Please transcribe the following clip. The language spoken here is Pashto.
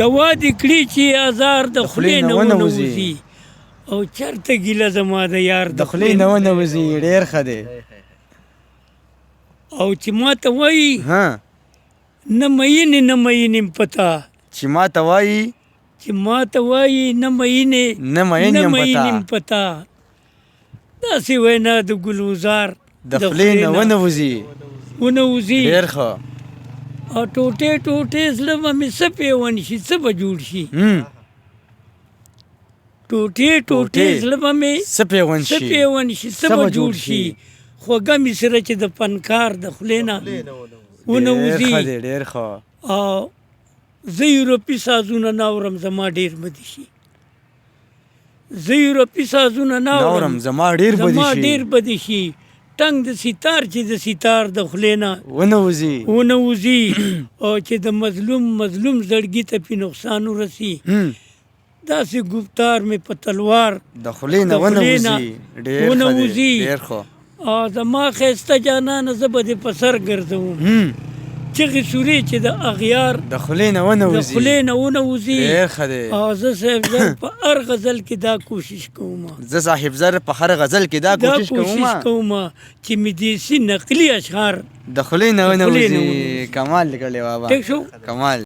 دوا دې کړي چې ازار د خولې نه ونوځي او چېرته ګیله زما د یار د خولې نه ونوځي ډېر ښه دی. او چې ما ته وایي نه مینې نه مینې پتا چې ما ته وایي چې ما ته وایي نه مینې نه مینې پتا داسې وینا د ګلوزار د خولې نه ونوځي ډېر ښه. او ټوټې ټوټې زړه به مې څه پیون شي څه به جوړ شي ټوټې ټوټې زړه به مې څه پیون شي څه به جوړ شي خوږه مې سره چې د فنکار د خولې نه ونوځي ډېر ښه. او زه یورپي سازونه نه اورم زما ډېر بدي شي زه یورپي سازونه نه اورم زما ډېر بدي شي ټنګ د ستار چې د ستار د خولې نه ونوځي او چې د مظلوم زړګي ته پې نقصان ورسي داسې ګفتار مې په تلوار د خولې نه ونوځي ډېر ښه. او زما ښایسته جانانه زه به دې په سر ګرځوم چغې سورې چې د اغیار د خولې نه ونوځي ډېر ښه دی. او زه صاحب زر په هر غزل کې دا کوشش کوم چې مې دیسي نقلي اشعار د خولې نه ونوځي. کمال لیکلی بابا، ټیک شو. کمال.